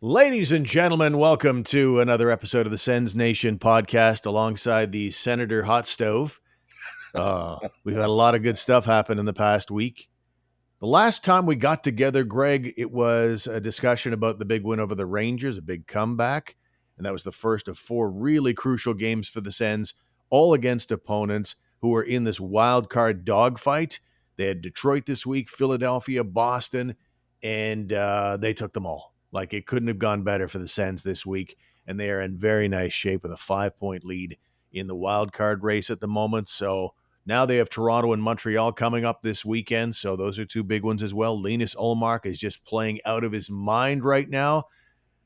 Ladies and gentlemen, welcome to another episode of the Sens Nation podcast alongside the Senator Hot Stove. We've had a lot of good stuff happen in the past week. The last time we got together, Greg, it was a discussion about the big win over the Rangers, a big comeback, and that was the first of four really crucial games for the Sens, all against opponents who were in this wild card dogfight. They had Detroit this week, Philadelphia, Boston, and they took them all. Like, it couldn't have gone better for the Sens this week, and they are in very nice shape with a 5-point lead in the wild card race at the moment. So now they have Toronto and Montreal coming up this weekend, so those are two big ones as well. Linus Ullmark is just playing out of his mind right now.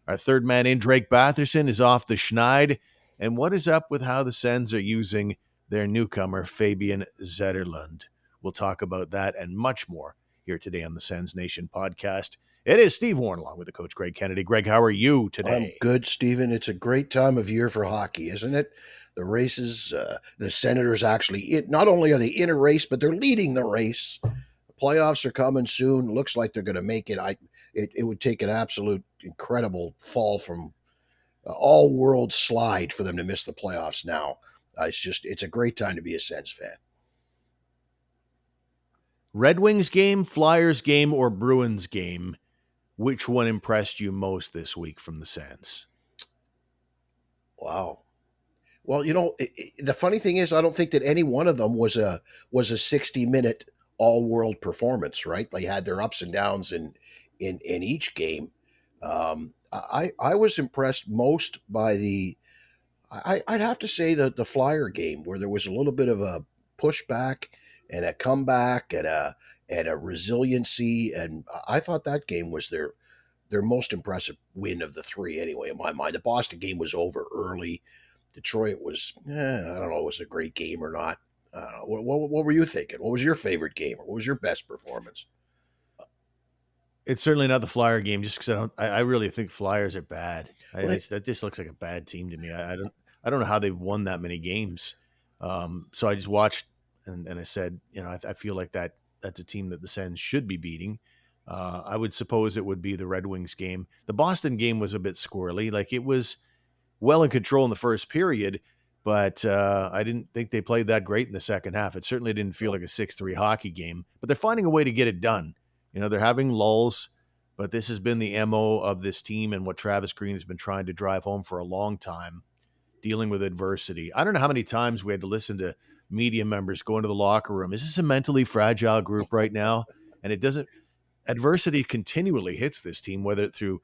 Our third man in, Drake Batherson, is off the schneid. And what is up with how the Sens are using their newcomer, Fabian Zetterlund? We'll talk about that and much more here today on the Sens Nation podcast. It is Steve Warren along with the coach, Greg Kennedy. Greg, how are you today? I'm good, Stephen. It's a great time of year for hockey, isn't it? The races, the Senators actually, not only are they in a race, but they're leading the race. The playoffs are coming soon. Looks like they're going to make it. It would take an absolute incredible fall from all world slide for them to miss the playoffs now. It's a great time to be a Sens fan. Red Wings game, Flyers game, or Bruins game? Which one impressed you most this week from the Sens? Wow. Well, the funny thing is, I don't think that any one of them was a 60-minute all-world performance, right? They had their ups and downs in each game. I was impressed most by I'd have to say the Flyer game, where there was a little bit of a pushback and a comeback and a resiliency, and I thought that game was their most impressive win of the three, anyway, in my mind. The Boston game was over early. Detroit was, I don't know, was it a great game or not. What were you thinking? What was your favorite game, or what was your best performance? It's certainly not the Flyer game, just because I really think Flyers are bad. That just looks like a bad team to me. I don't know how they've won that many games. So I just watched and I said, I feel like that's a team that the Sens should be beating. I would suppose it would be the Red Wings game. The Boston game was a bit squirrely. Like, it was well in control in the first period, but I didn't think they played that great in the second half. It certainly didn't feel like a 6-3 hockey game, but they're finding a way to get it done. They're having lulls, but this has been the MO of this team and what Travis Green has been trying to drive home for a long time, dealing with adversity. I don't know how many times we had to listen to media members go into the locker room. Is this a mentally fragile group right now? And it doesn't. Adversity continually hits this team, whether through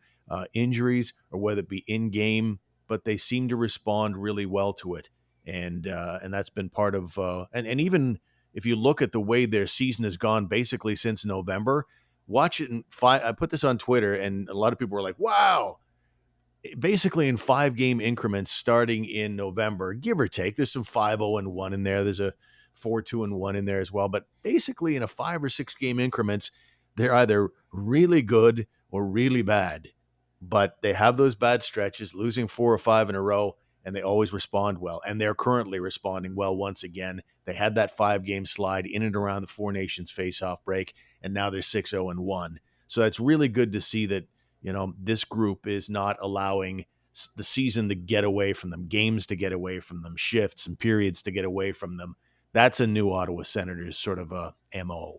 injuries or whether it be in game, but they seem to respond really well to it, and that's been part of. And even if you look at the way their season has gone, basically since November, watch it in five. I put this on Twitter, and a lot of people were like, "Wow!" Basically, in 5-game increments, starting in November, give or take. There's some 5-0-1 in there. There's a 4-2-1 in there as well. But basically, in a 5 or 6 game increments, they're either really good or really bad. But they have those bad stretches, losing 4 or 5 in a row, and they always respond well. And they're currently responding well once again. They had that 5-game slide in and around the Four Nations face-off break, and now they're 6-0-1. So it's really good to see that, this group is not allowing the season to get away from them, games to get away from them, shifts and periods to get away from them. That's a new Ottawa Senators sort of a MO.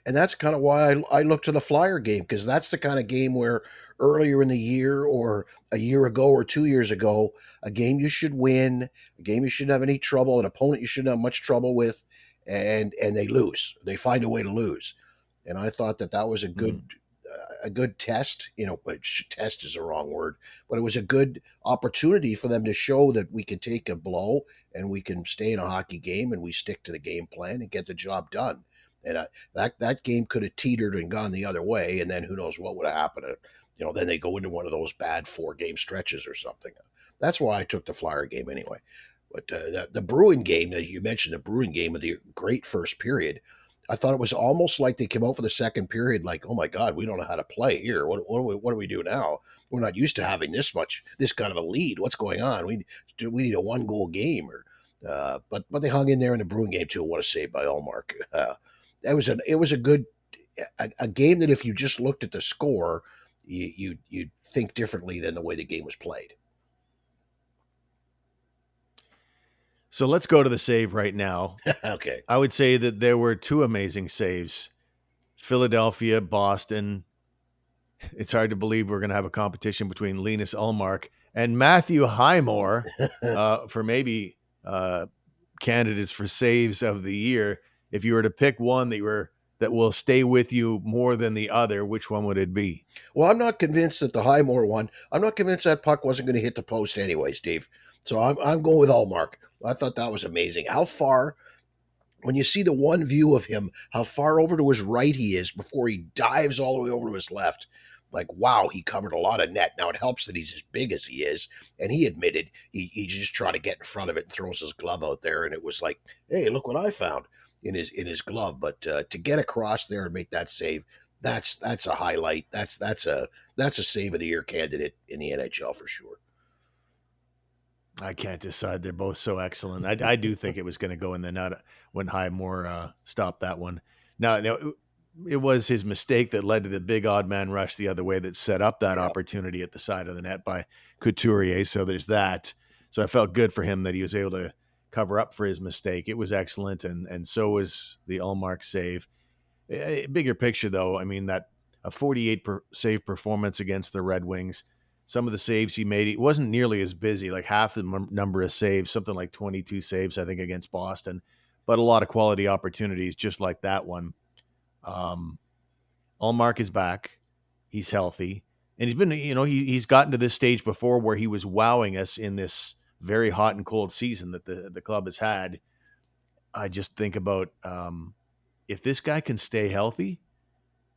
And that's kind of why I look to the Flyer game, because that's the kind of game where earlier in the year or a year ago or 2 years ago, a game you should win, a game you shouldn't have any trouble, an opponent you shouldn't have much trouble with, and they lose. They find a way to lose. And I thought that was a good test, but test is the wrong word, but it was a good opportunity for them to show that we can take a blow and we can stay in a hockey game and we stick to the game plan and get the job done. And that game could have teetered and gone the other way, and then who knows what would have happened. Then they go into one of those bad 4-game stretches or something. That's why I took the Flyer game anyway. But the Bruin game, that you mentioned, the Bruin game of the great first period, I thought it was almost like they came out for the second period like, oh my God, we don't know how to play here. What do we do now? We're not used to having this kind of a lead. What's going on? We need a 1-goal game. But they hung in there in the Bruin game too. What a save by Ullmark. It was a good game that if you just looked at the score, you'd think differently than the way the game was played. So let's go to the save right now. Okay. I would say that there were two amazing saves. Philadelphia, Boston. It's hard to believe we're going to have a competition between Linus Ullmark and Matthew Highmore for maybe candidates for saves of the year. If you were to pick one that will stay with you more than the other, which one would it be? Well, I'm not convinced that the Highmore one. I'm not convinced that puck wasn't going to hit the post anyway, Steve. So I'm going with Allmark. I thought that was amazing. How far, when you see the one view of him, how far over to his right he is before he dives all the way over to his left. Like, wow, he covered a lot of net. Now, it helps that he's as big as he is. And he admitted he just tried to get in front of it and throws his glove out there. And it was like, hey, look what I found in his glove. But to get across there and make that save, that's a highlight. That's a save of the year candidate in the NHL for sure. I can't decide. They're both so excellent. I do think it was going to go in the net when Highmore stopped that one. Now, it was his mistake that led to the big odd man rush the other way that set up that opportunity at the side of the net by Couturier. So there's that. So I felt good for him that he was able to cover up for his mistake. It was excellent, and so was the Ullmark save. Bigger picture, though, I mean, that a 48 save performance against the Red Wings. Some of the saves he made, he wasn't nearly as busy, like half the number of saves, something like 22 saves, I think, against Boston, but a lot of quality opportunities just like that one. Ullmark is back. He's healthy. And he's been, he's gotten to this stage before where he was wowing us in this very hot and cold season that the club has had. I just think about if this guy can stay healthy,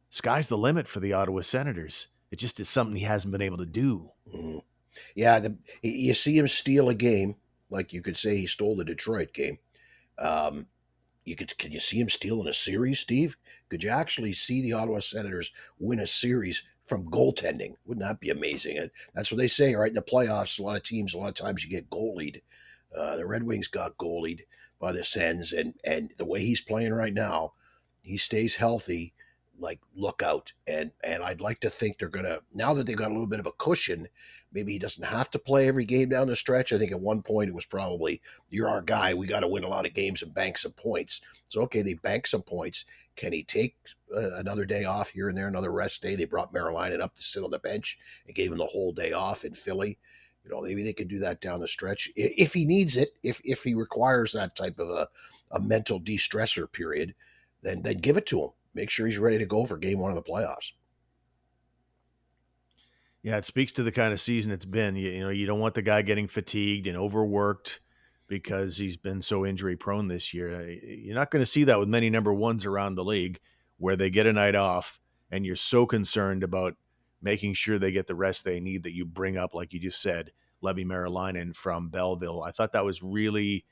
sky's the limit for the Ottawa Senators. It just is something he hasn't been able to do. Mm-hmm. Yeah, you see him steal a game, like you could say he stole the Detroit game. Um, can you see him stealing a series, Steve? Could you actually see the Ottawa Senators win a series from goaltending? Wouldn't that be amazing? That's what they say, right? In the playoffs, a lot of times you get goalied. The Red Wings got goalied by the Sens, and the way he's playing right now, he stays healthy. Like, look out. And I'd like to think they're gonna, now that they've got a little bit of a cushion, maybe he doesn't have to play every game down the stretch. I think at one point it was probably, you're our guy, we got to win a lot of games and bank some points. So okay, they bank some points. Can he take another day off here and there, another rest day? They brought Marilainen up to sit on the bench and gave him the whole day off in Philly. Maybe they could do that down the stretch if he needs it, if he requires that type of a mental de-stressor period, then give it to him. Make sure he's ready to go for game one of the playoffs. Yeah, it speaks to the kind of season it's been. You don't want the guy getting fatigued and overworked because he's been so injury prone this year. You're not going to see that with many number ones around the league where they get a night off and you're so concerned about making sure they get the rest they need that you bring up, like you just said, Levi Marilainen from Belleville. I thought that was really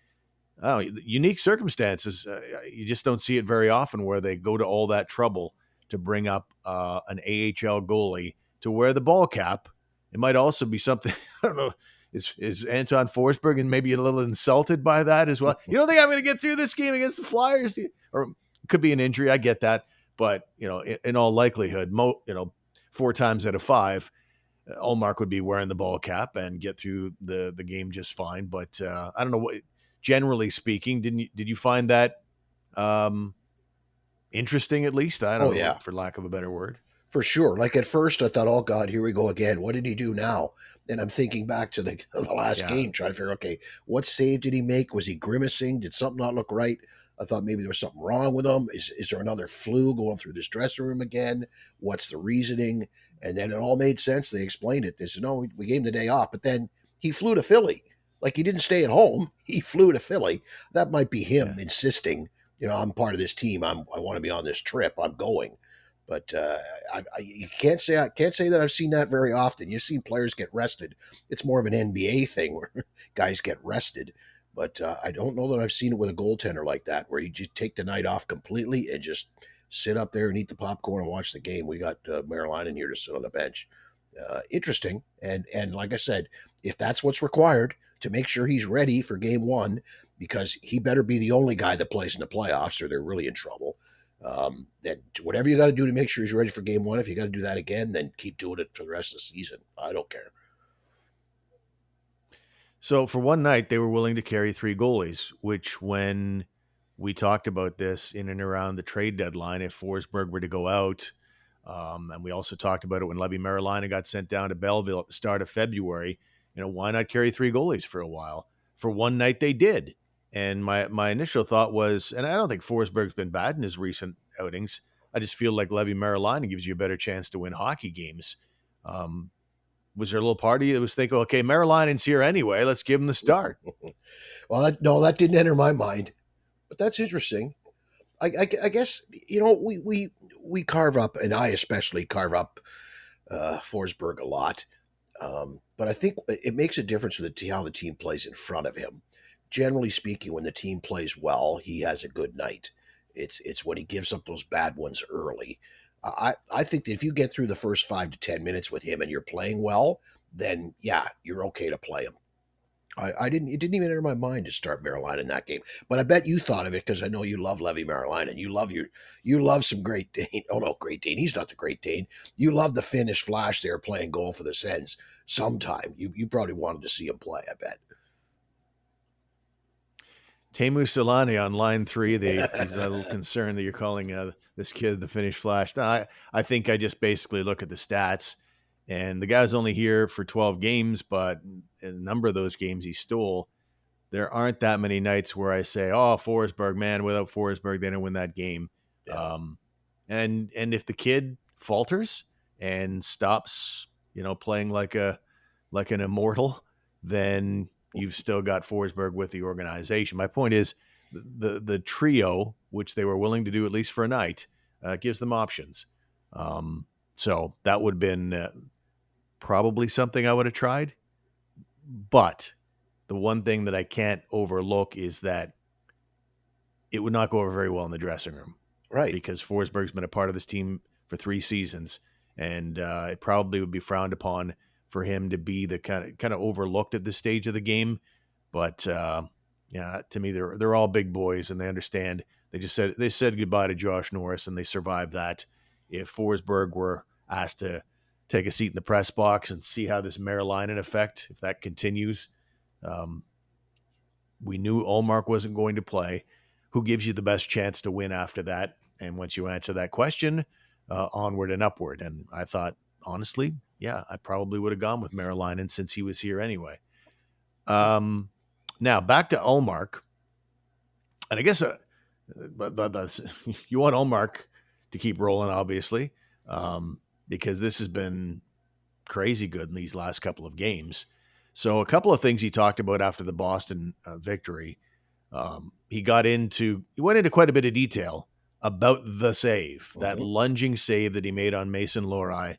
unique circumstances. You just don't see it very often where they go to all that trouble to bring up an AHL goalie to wear the ball cap. It might also be something, I don't know, is Anton Forsberg and maybe a little insulted by that as well? You don't think I'm going to get through this game against the Flyers? Or it could be an injury. I get that. But, in all likelihood, 4 times out of 5, Ullmark would be wearing the ball cap and get through the game just fine. But I don't know what. Generally speaking, did you find that interesting at least? I don't know, for lack of a better word. For sure. Like at first I thought, oh God, here we go again. What did he do now? And I'm thinking back to the last game, trying to figure, okay, what save did he make? Was he grimacing? Did something not look right? I thought maybe there was something wrong with him. Is there another flu going through this dressing room again? What's the reasoning? And then it all made sense. They explained it. They said, no, we gave him the day off, but then he flew to Philly. Like, he didn't stay at home. He flew to Philly. That might be him insisting, I'm part of this team. I want to be on this trip. I'm going. But you can't say that I've seen that very often. You've seen players get rested. It's more of an NBA thing where guys get rested. But I don't know that I've seen it with a goaltender like that, where you just take the night off completely and just sit up there and eat the popcorn and watch the game. We got Marilainen here to sit on the bench. Interesting. And like I said, if that's what's required to make sure he's ready for game one, because he better be the only guy that plays in the playoffs or they're really in trouble. Then whatever you got to do to make sure he's ready for game one. If you got to do that again, then keep doing it for the rest of the season. I don't care. So for one night, they were willing to carry 3 goalies, which when we talked about this in and around the trade deadline, if Forsberg were to go out, and we also talked about it when Levi Marilina got sent down to Belleville at the start of February, why not carry 3 goalies for a while? For one night, they did. And my initial thought was, and I don't think Forsberg's been bad in his recent outings. I just feel like Levi Marilina gives you a better chance to win hockey games. Was there a little party that was thinking, okay, Marilinen's here anyway, let's give him the start? Well, that didn't enter my mind, but that's interesting. I guess we carve up, and I especially carve up Forsberg a lot. But I think it makes a difference with how the team plays in front of him. Generally speaking, when the team plays well, he has a good night. It's when he gives up those bad ones early. I think that if you get through the first 5 to 10 minutes with him and you're playing well, then yeah, you're okay to play him. It didn't even enter my mind to start Marilyn in that game, but I bet you thought of it because I know you love Levi Marilyn and you love some Great Dane. Oh no, Great Dane, he's not the Great Dane. You love the Finnish Flash there playing goal for the Sens. Sometime you probably wanted to see him play. I bet. Teemu Selanne on line 3. He's a little concerned that you're calling this kid the Finnish Flash. No, I think I just basically look at the stats, and the guy's only here for 12 games, but in a number of those games he stole. There aren't that many nights where I say, "Oh, Forsberg, man, without Forsberg, they didn't win that game." Yeah. And if the kid falters and stops, playing like an immortal, then you've still got Forsberg with the organization. My point is the trio, which they were willing to do at least for a night, gives them options. So that would have been probably something I would have tried. But the one thing that I can't overlook is that it would not go over very well in the dressing room. Right. Because Forsberg's been a part of this team for 3 seasons, and it probably would be frowned upon for him to be the kind of overlooked at this stage of the game. But to me, they're all big boys, and they understand. They said goodbye to Josh Norris, and they survived that. If Forsberg were asked to take a seat in the press box and see how this Marilinen effect, if that continues, we knew Ullmark wasn't going to play. Who gives you the best chance to win after that? And once you answer that question, onward and upward. And I thought, honestly, yeah, I probably would have gone with Marilinen since he was here anyway. Now, back to Ullmark. And I guess you want Ullmark to keep rolling, obviously, because this has been crazy good in these last couple of games. So a couple of things he talked about after the Boston victory. He went into quite a bit of detail about the save, that lunging save that he made on Mason Lohrei.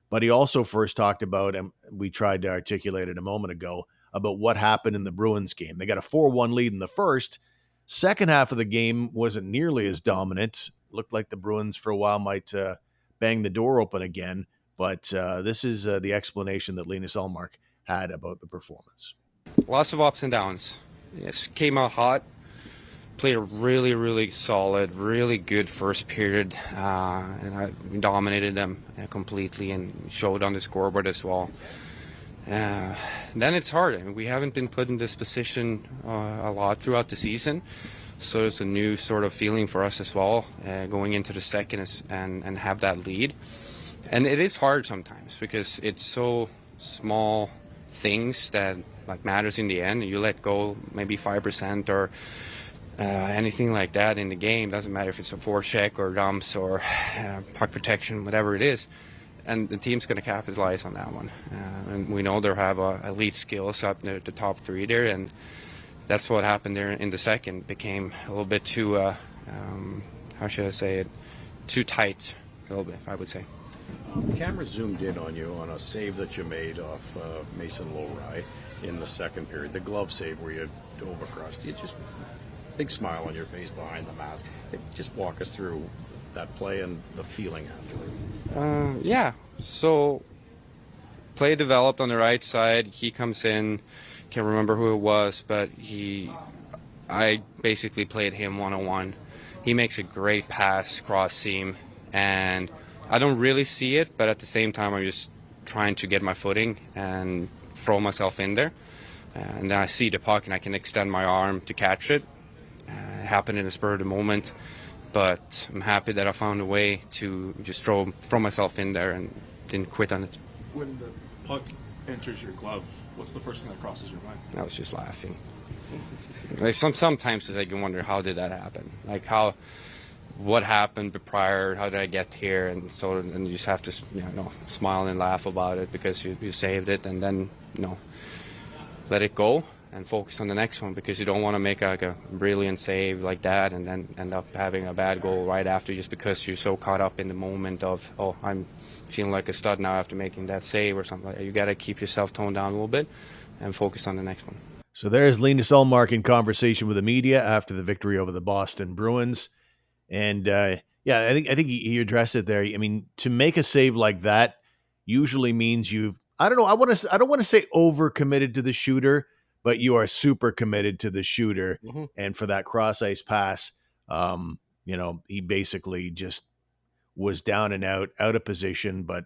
But he also first talked about, and we tried to articulate it a moment ago, about what happened in the Bruins game. They got a 4-1 lead in the first. Second half of the game wasn't nearly as dominant. Looked like the Bruins for a while might bang the door open again. But this is the explanation that Linus Ullmark had about the performance. Lots of ups and downs. Yes, came out hot. Played a really, really solid, really good first period, and I dominated them completely and showed on the scoreboard as well. Then it's hard. I mean, we haven't been put in this position a lot throughout the season, so it's a new sort of feeling for us as well, going into the second and have that lead. And it is hard sometimes because it's so small things that matters in the end. You let go maybe 5% or anything like that in the game. Doesn't matter if it's a forecheck or dumps or puck protection, whatever it is. And the team's going to capitalize on that one. And we know they have elite skills up near the top 3 there, and that's what happened there in the second. Became a little bit too, how should I say it, too tight, a little bit, I would say. The camera zoomed in on you on a save that you made off Mason Lohrei in the second period, the glove save where you dove across. You just big smile on your face behind the mask. Just walk us through that play and the feeling afterwards. Yeah, so play developed on the right side. He comes in, can't remember who it was, but I basically played him one-on-one. he makes a great pass cross seam, and I don't really see it, but at the same time I'm just trying to get my footing and throw myself in there. And then I see the puck and I can extend my arm to catch it. It happened in the spur of the moment, but I'm happy that I found a way to just throw myself in there and didn't quit on it. When the puck enters your glove, what's the first thing that crosses your mind? I was just laughing. Like sometimes I can wonder, how did that happen? Like what happened prior? How did I get here? And you just have to smile and laugh about it because you saved it, and then let it go and focus on the next one, because you don't want to make a brilliant save like that and then end up having a bad goal right after, just because you're so caught up in the moment of, oh, I'm feeling like a stud now after making that save or something like that. You got to keep yourself toned down a little bit and focus on the next one. So there's Linus Ullmark in conversation with the media after the victory over the Boston Bruins. And I think he addressed it there. I mean, to make a save like that usually means I don't want to say overcommitted to the shooter, but you are super committed to the shooter. Mm-hmm. And for that cross ice pass, he basically just was down and out of position, but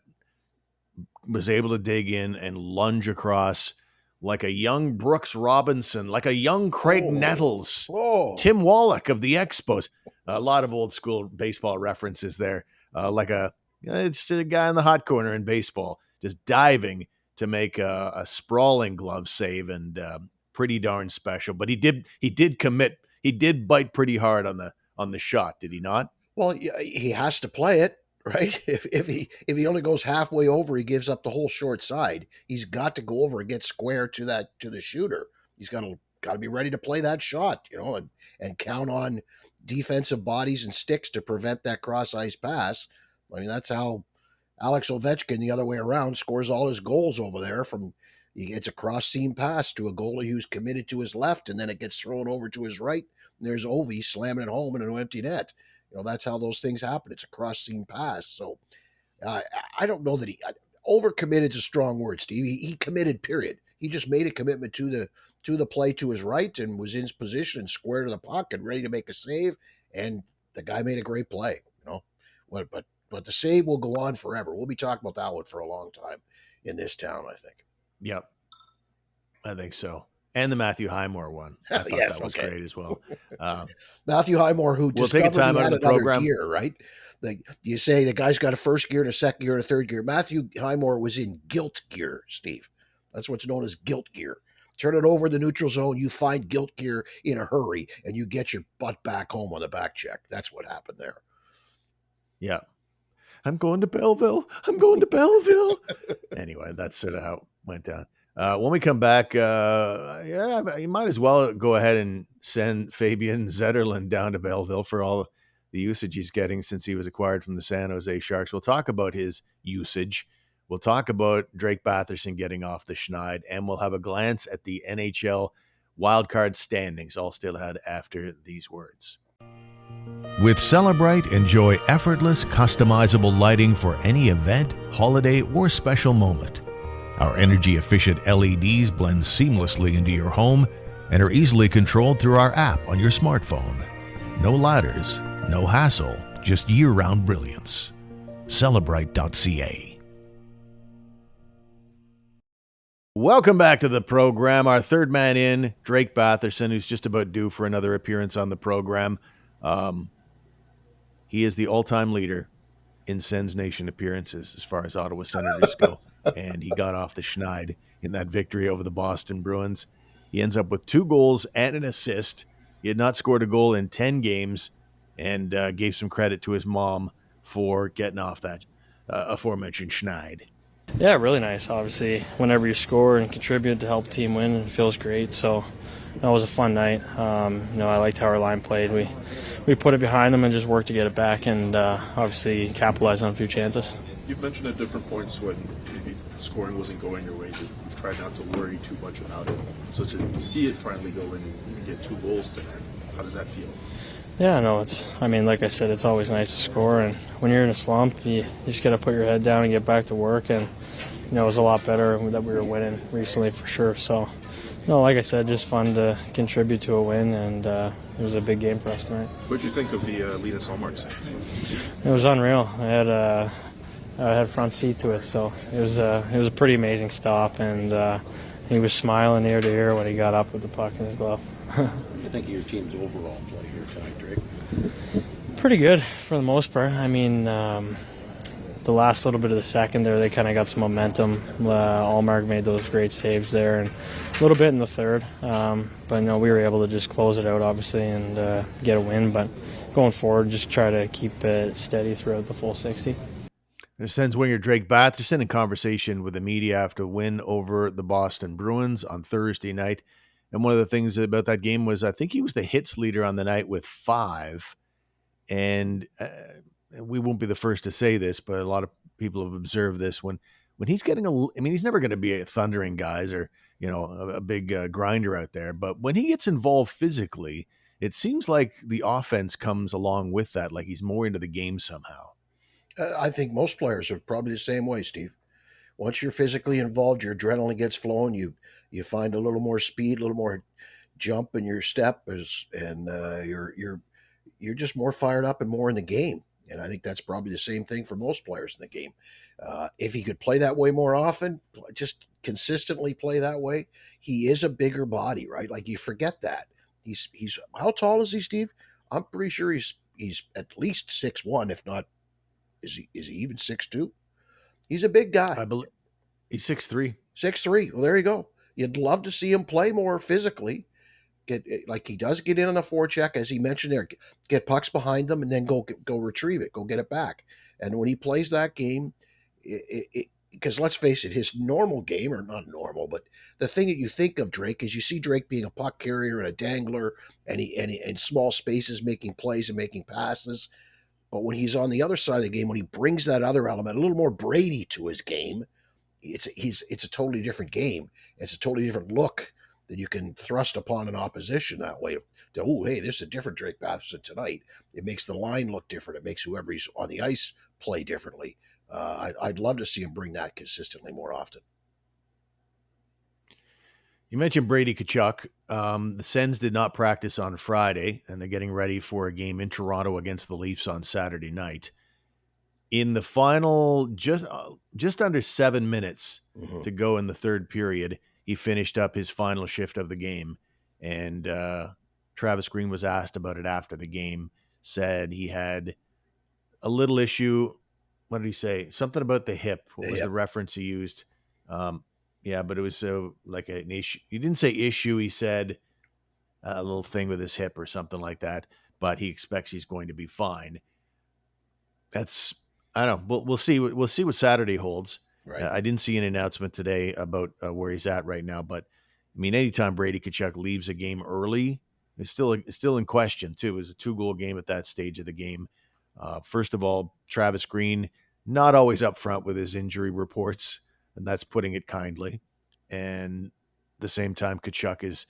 was able to dig in and lunge across like a young Brooks Robinson, like a young Craig Nettles, Tim Wallach of the Expos. A lot of old school baseball references there. It's a guy in the hot corner in baseball, just diving to make a sprawling glove save, and pretty darn special. But he did commit. He did bite pretty hard on the shot, did he not? Well, he has to play it, right? If he only goes halfway over, he gives up the whole short side. He's got to go over and get square to the shooter. He's got to be ready to play that shot, and count on defensive bodies and sticks to prevent that cross ice pass. I mean, that's how Alex Ovechkin, the other way around, scores all his goals over there. He gets a cross seam pass to a goalie who's committed to his left, and then it gets thrown over to his right. And there's Ovi slamming it home in an empty net. That's how those things happen. It's a cross seam pass. So I don't know that overcommitted is a strong word, Steve. He committed, period. He just made a commitment to the play to his right and was in his position, square to the puck and ready to make a save. And the guy made a great play, But the save will go on forever. We'll be talking about that one for a long time in this town, I think. Yep. I think so. And the Matthew Highmore one. I thought that was great as well. Matthew Highmore, who we'll take a time out of the program. Gear, right? You say the guy's got a first gear and a second gear and a third gear. Matthew Highmore was in guilt gear, Steve. That's what's known as guilt gear. Turn it over in the neutral zone, you find guilt gear in a hurry, and you get your butt back home on the back check. That's what happened there. Yeah. I'm going to Belleville. Anyway, that's sort of how it went down. When we come back, you might as well go ahead and send Fabian Zetterlund down to Belleville for all the usage he's getting since he was acquired from the San Jose Sharks. We'll talk about his usage. We'll talk about Drake Batherson getting off the schneid, and we'll have a glance at the NHL wildcard standings, all still ahead after these words. With Celebrite, enjoy effortless, customizable lighting for any event, holiday, or special moment. Our energy-efficient LEDs blend seamlessly into your home and are easily controlled through our app on your smartphone. No ladders, no hassle, just year-round brilliance. Celebrite.ca. Welcome back to the program. Our third man in, Drake Batherson, who's just about due for another appearance on the program. He is the all-time leader in Sens Nation appearances as far as Ottawa Senators go, and he got off the schneid in that victory over the Boston Bruins. He ends up with 2 goals and an assist. He had not scored a goal in 10 games, and gave some credit to his mom for getting off that aforementioned schneid. Yeah, really nice. Obviously, whenever you score and contribute to help the team win, it feels great. So that was a fun night. I liked how our line played. We put it behind them and just worked to get it back, and obviously capitalize on a few chances. You've mentioned at different points when maybe scoring wasn't going your way, that you've tried not to worry too much about it. So to see it finally go in and get 2 goals tonight, how does that feel? Yeah, no, like I said, it's always nice to score, and when you're in a slump, you just got to put your head down and get back to work, and it was a lot better that we were winning recently for sure. So No, like I said, just fun to contribute to a win, and it was a big game for us tonight. What did you think of the Linus Ullmark save? It was unreal. I had front seat to it, so it was a pretty amazing stop, and he was smiling ear to ear when he got up with the puck in his glove. What do you think of your team's overall play here tonight, Drake? Pretty good for the most part. I mean, the last little bit of the second there, they kind of got some momentum. Ullmark made those great saves there, and a little bit in the third. But no, we were able to just close it out, obviously, and get a win. But going forward, just try to keep it steady throughout the full 60. Sens winger Drake Batherson in conversation with the media after a win over the Boston Bruins on Thursday night. And one of the things about that game was I think he was the hits leader on the night with 5. And we won't be the first to say this, but a lot of people have observed this. When he's getting he's never going to be a thundering guys or, a big grinder out there. But when he gets involved physically, it seems like the offense comes along with that, like he's more into the game somehow. I think most players are probably the same way, Steve. Once you're physically involved, your adrenaline gets flowing. You find a little more speed, a little more jump in your step, and you're just more fired up and more in the game. And I think that's probably the same thing for most players in the game. If he could play that way more often, just consistently play that way, he is a bigger body, right? Like you forget that. He's how tall is he, Steve? I'm pretty sure he's at least 6'1", if not. Is he even 6'2"? He's a big guy. I believe he's 6'3". 6'3". Well, there you go. You'd love to see him play more physically. Get like he does get in on a forecheck, as he mentioned there. Get pucks behind them and then go retrieve it, go get it back. And when he plays that game, because let's face it, his normal game, or not normal, but the thing that you think of Drake is you see Drake being a puck carrier and a dangler, and he in small spaces making plays and making passes. But when he's on the other side of the game, when he brings that other element, a little more Brady to his game, it's a totally different game. It's a totally different look that you can thrust upon an opposition that way. Oh, hey, this is a different Drake Batherson tonight. It makes the line look different. It makes whoever's on the ice play differently. I'd love to see him bring that consistently more often. You mentioned Brady Tkachuk. The Sens did not practice on Friday, and they're getting ready for a game in Toronto against the Leafs on Saturday night. In the final, just under 7 minutes to go in the third period, he finished up his final shift of the game. And Travis Green was asked about it after the game, said he had a little issue. What did he say? Something about the hip. What was the reference he used? Yeah, but it was like an issue. He didn't say issue. He said a little thing with his hip or something like that. But he expects he's going to be fine. That's I don't know. We'll see. We'll see what Saturday holds. Right. I didn't see an announcement today about where he's at right now. But I mean, anytime Brady Tkachuk leaves a game early, it's still in question too. It was a 2-goal game at that stage of the game. First of all, Travis Green not always upfront with his injury reports. And that's putting it kindly. And at the same time, Tkachuk is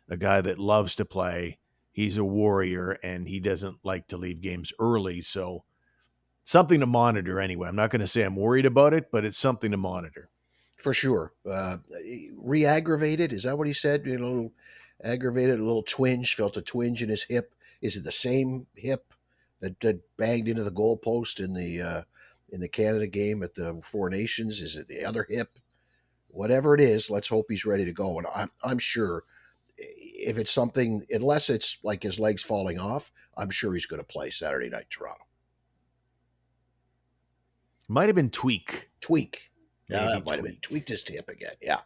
a guy that loves to play. He's a warrior, and he doesn't like to leave games early. So something to monitor anyway. I'm not going to say I'm worried about it, but it's something to monitor. For sure. Re-aggravated, is that what he said? A little aggravated, a little twinge, felt a twinge in his hip. Is it the same hip that banged into the goalpost in the Canada game at the Four Nations? Is it the other hip? Whatever it is, let's hope he's ready to go. And I'm sure if it's something, unless it's like his legs falling off, I'm sure he's going to play Saturday night in Toronto. Might have been tweak. Yeah, it might have been tweaked his hip again. Yeah.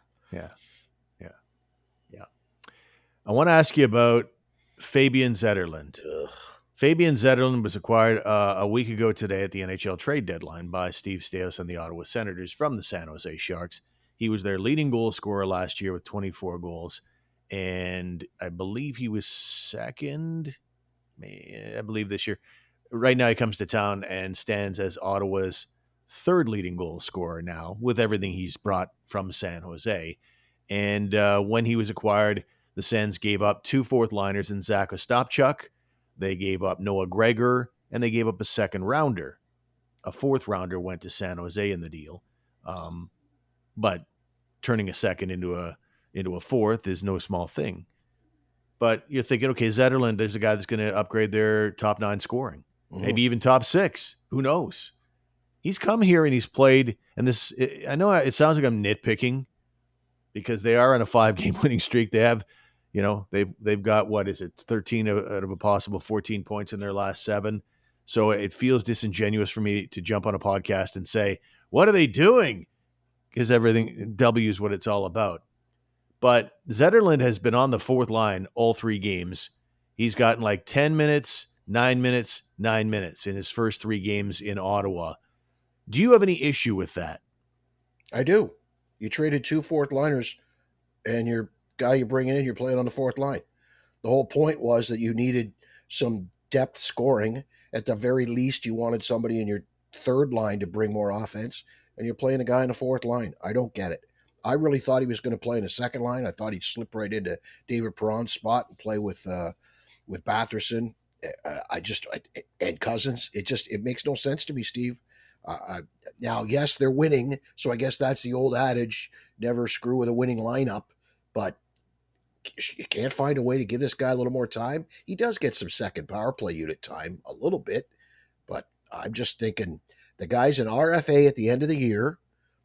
I want to ask you about Fabian Zetterlund. Ugh. Fabian Zetterlund was acquired a week ago today at the NHL trade deadline by Steve Staios and the Ottawa Senators from the San Jose Sharks. He was their leading goal scorer last year with 24 goals, and I believe he was second, I believe this year. Right now he comes to town and stands as Ottawa's third leading goal scorer now with everything he's brought from San Jose. And when he was acquired, the Sens gave up 2 fourth-liners in Zach Ostapchuk. They gave up Noah Gregor, and they gave up a second-rounder. A fourth-rounder went to San Jose in the deal. But turning a second into into a fourth is no small thing. But you're thinking, okay, Zetterlund, there's a guy that's going to upgrade their top 9 scoring, maybe even top 6. Who knows? He's come here and he's played, and this, I know it sounds like I'm nitpicking because they are on a 5-game winning streak. They have, they've got, 13 out of a possible 14 points in their last 7. So it feels disingenuous for me to jump on a podcast and say, what are they doing? Because everything, W is what it's all about. But Zetterlund has been on the 4th line all 3 games. He's gotten like 10 minutes, 9 minutes, 9 minutes in his first 3 games in Ottawa. Do you have any issue with that? I do. You traded 2 fourth liners, and your guy you bring in, you're playing on the 4th line. The whole point was that you needed some depth scoring. At the very least, you wanted somebody in your 3rd line to bring more offense, and you're playing a guy in the 4th line. I don't get it. I really thought he was going to play in the 2nd line. I thought he'd slip right into David Perron's spot and play with Batherson. And Cousins. It makes no sense to me, Steve. Now, yes, they're winning, so I guess that's the old adage: never screw with a winning lineup. But you can't find a way to give this guy a little more time. He does get some second power play unit time, a little bit, but I'm just thinking the guy's an RFA at the end of the year.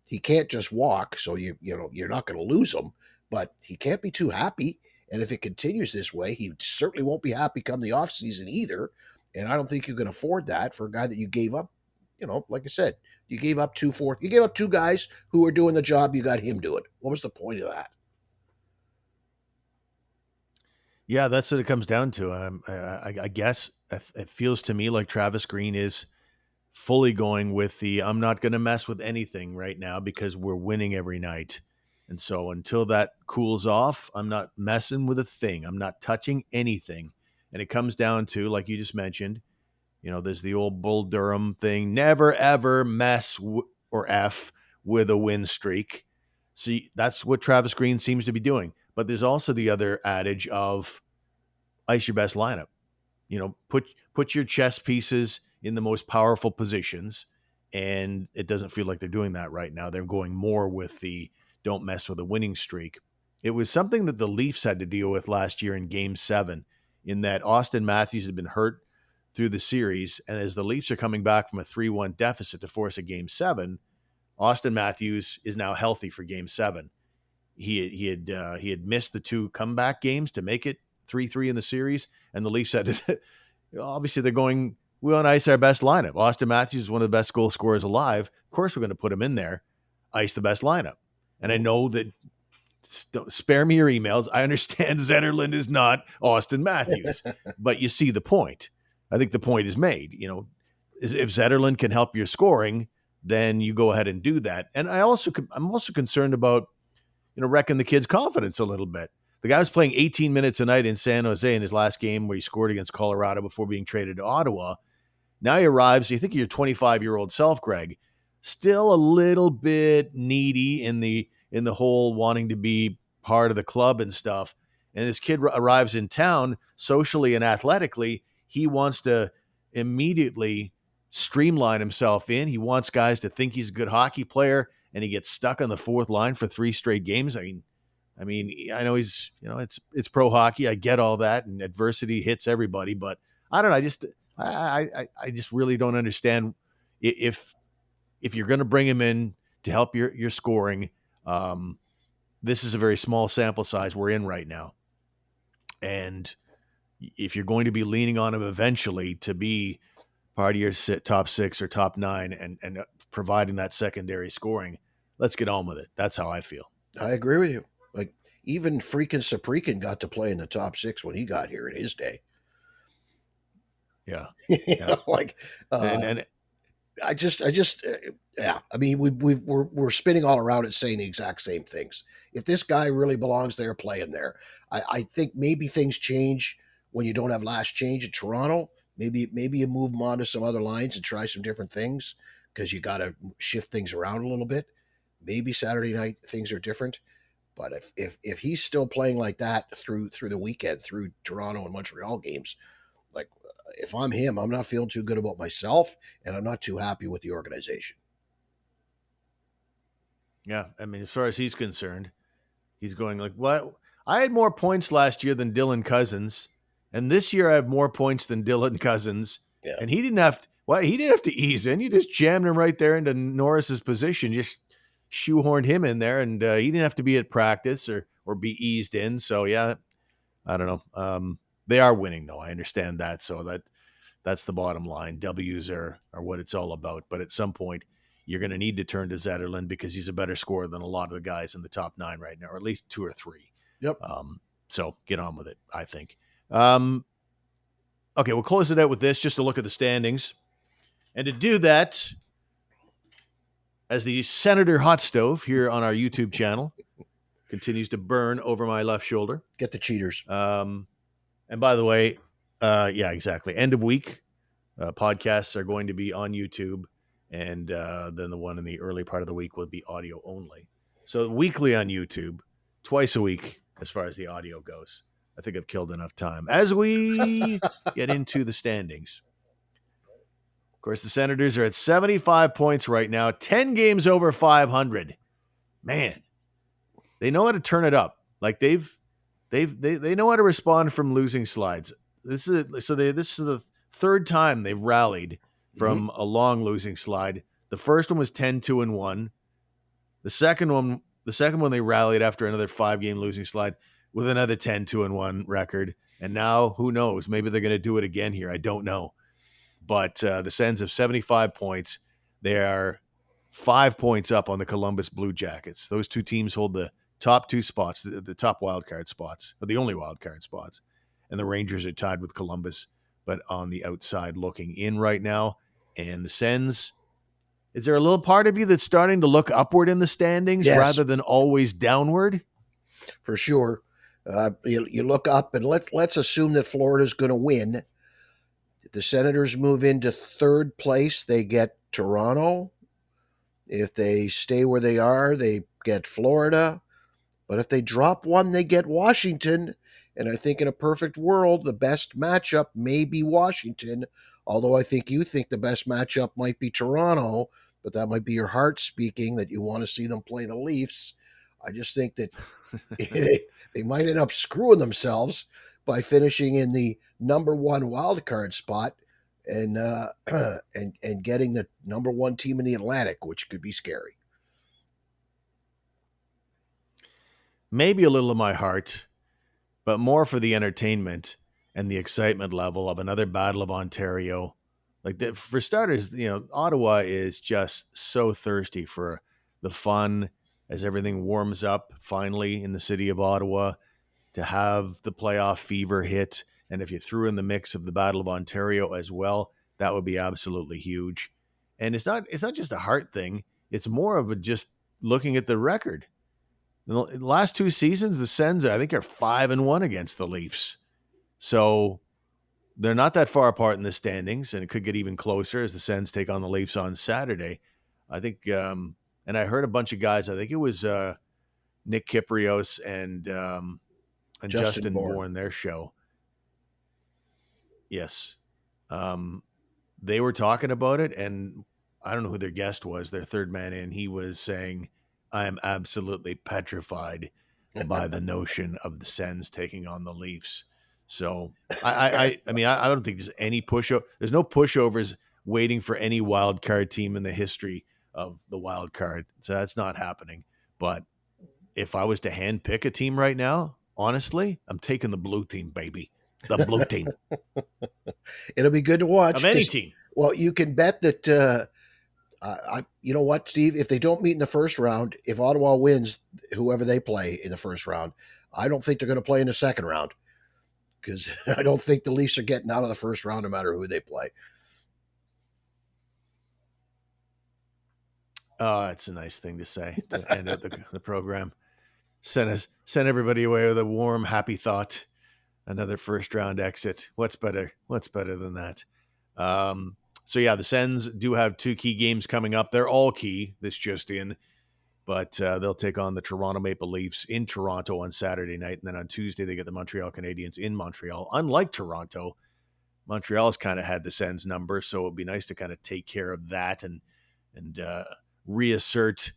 He can't just walk, so you're not going to lose him, but he can't be too happy. And if it continues this way, he certainly won't be happy come the offseason either. And I don't think you can afford that for a guy that you gave up. Like I said, you gave up 2 guys who are doing the job you got him doing. What was the point of that? Yeah, that's what it comes down to. I guess it feels to me like Travis Green is fully going with the I'm not going to mess with anything right now because we're winning every night. And so until that cools off, I'm not messing with a thing. I'm not touching anything. And it comes down to, like you just mentioned, there's the old Bull Durham thing, never, ever mess or F with a win streak. See, that's what Travis Green seems to be doing. But there's also the other adage of ice your best lineup. Put your chess pieces in the most powerful positions, and it doesn't feel like they're doing that right now. They're going more with the don't mess with a winning streak. It was something that the Leafs had to deal with last year in Game 7, in that Austin Matthews had been hurt through the series, and as the Leafs are coming back from a 3-1 deficit to force a Game 7, Austin Matthews is now healthy for Game 7. He had missed the 2 comeback games to make it 3-3 in the series, and the Leafs said, obviously they're going, we want to ice our best lineup. Austin Matthews is one of the best goal scorers alive. Of course we're going to put him in there, ice the best lineup. And I know that, spare me your emails, I understand Zetterlund is not Austin Matthews, but you see the point. I think the point is made. If Zetterlund can help your scoring, then you go ahead and do that. And I'm also concerned about, wrecking the kid's confidence a little bit. The guy was playing 18 minutes a night in San Jose in his last game where he scored against Colorado before being traded to Ottawa. Now he arrives, you think of your 25-year-old self, Greg, still a little bit needy in the whole wanting to be part of the club and stuff. And this kid arrives in town socially and athletically. He wants to immediately streamline himself in. He wants guys to think he's a good hockey player, and he gets stuck on the 4th line for 3 straight games. I mean, I know he's, it's pro hockey. I get all that, and adversity hits everybody, but I don't know. I just really don't understand if you're going to bring him in to help your scoring. This is a very small sample size we're in right now. And if you're going to be leaning on him eventually to be part of your top 6 or top 9 and providing that secondary scoring, let's get on with it. That's how I feel. I agree with you. Like, even freaking Saprikin got to play in the top 6 when he got here in his day. Yeah. And yeah. I mean, we're spinning all around it saying the exact same things. If this guy really belongs there, play him there. I think maybe things change when you don't have last change in Toronto. Maybe you move him on to some other lines and try some different things because you got to shift things around a little bit. Maybe Saturday night things are different. But if he's still playing like that through the weekend, through Toronto and Montreal games, like, if I'm him, I'm not feeling too good about myself, and I'm not too happy with the organization. Yeah, I mean, as far as he's concerned, He's going like, what? I had more points last year than Dylan Cousins, and this year I have more points than Dylan Cousins. Yeah. And he didn't have to. Well, he didn't have to ease in. You just jammed him right there into Norris's position. Just shoehorned him in there, and he didn't have to be at practice or be eased in. So yeah, I don't know. They are winning though. I understand that. So that's the bottom line. W's are what it's all about. But at some point, you're going to need to turn to Zetterlund because he's a better scorer than a lot of the guys in the top 9 right now, or at least 2 or 3. Yep. So get on with it, I think. Okay, we'll close it out with this, just to look at the standings. And to do that, as the Senator Hot Stove here on our YouTube channel continues to burn over my left shoulder. Get the cheaters. And by the way, yeah, exactly. End of week podcasts are going to be on YouTube, and then the one in the early part of the week will be audio only. So weekly on YouTube, twice a week as far as the audio goes. I think I've killed enough time. As we get into the standings. Of course, the Senators are at 75 points right now, 10 games over 500. Man, they know how to turn it up. Like they know how to respond from losing slides. This is the third time they've rallied from a long losing slide. The first one was 10-2-1. The second one they rallied after another 5-game losing slide with another 10-2-1 record. And now who knows? Maybe they're going to do it again here. I don't know. But the Sens have 75 points. They are 5 points up on the Columbus Blue Jackets. Those two teams hold the top 2 spots, the top wildcard spots, or the only wildcard spots. And the Rangers are tied with Columbus, but on the outside looking in right now. And the Sens, is there a little part of you that's starting to look upward in the standings rather than always downward? For sure. You look up, and let's assume that Florida's going to win. If the Senators move into third place, they get Toronto. If they stay where they are, they get Florida. But if they drop one, they get Washington. And I think in a perfect world, the best matchup may be Washington, although I think you think the best matchup might be Toronto, but that might be your heart speaking that you want to see them play the Leafs. I just think that they might end up screwing themselves by finishing in the number 1 wild card spot and getting the number 1 team in the Atlantic, which could be scary. Maybe a little of my heart, but more for the entertainment and the excitement level of another Battle of Ontario. For starters, Ottawa is just so thirsty for the fun as everything warms up finally in the city of Ottawa, to have the playoff fever hit. And if you threw in the mix of the Battle of Ontario as well, that would be absolutely huge. And it's not just a heart thing. It's more of a just looking at the record. In the last 2 seasons, the Sens, I think, are 5-1 against the Leafs. So they're not that far apart in the standings, and it could get even closer as the Sens take on the Leafs on Saturday. I think, and I heard a bunch of guys, I think it was Nick Kyprios and Justin Bourne, their show. Yes. They were talking about it, and I don't know who their guest was, their third man in. He was saying, I am absolutely petrified by the notion of the Sens taking on the Leafs. So I mean, I don't think there's any pushover. There's no pushovers waiting for any wild card team in the history of the wild card. So that's not happening. But if I was to hand pick a team right now, honestly, I'm taking the blue team, baby. The blue team. It'll be good to watch. Of any team. Well, you can bet that, you know what, Steve? If they don't meet in the first round, if Ottawa wins whoever they play in the first round, I don't think they're going to play in the second round, because I don't think the Leafs are getting out of the first round no matter who they play. It's a nice thing to say to end out the program. Send everybody away with a warm, happy thought. Another first round exit. What's better than that? So yeah, the Sens do have 2 key games coming up. They're all key, this just in, but they'll take on the Toronto Maple Leafs in Toronto on Saturday night. And then on Tuesday, they get the Montreal Canadiens in Montreal. Unlike Toronto, Montreal's kind of had the Sens number, so it'd be nice to kind of take care of that and reassert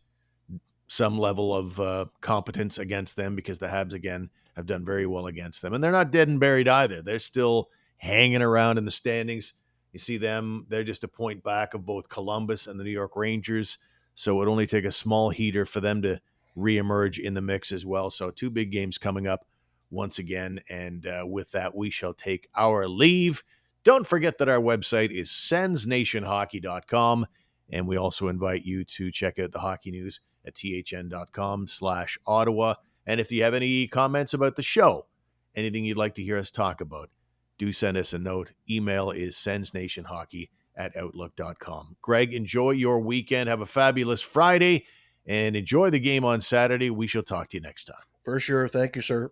some level of competence against them, because the Habs, again, have done very well against them. And they're not dead and buried either. They're still hanging around in the standings. You see them, they're just a point back of both Columbus and the New York Rangers. So it would only take a small heater for them to reemerge in the mix as well. So 2 big games coming up once again. And with that, we shall take our leave. Don't forget that our website is sensnationhockey.com. And we also invite you to check out the hockey news at thn.com/Ottawa. And if you have any comments about the show, anything you'd like to hear us talk about, do send us a note. Email is sensnationhockey@outlook.com. Greg, enjoy your weekend. Have a fabulous Friday and enjoy the game on Saturday. We shall talk to you next time. For sure. Thank you, sir.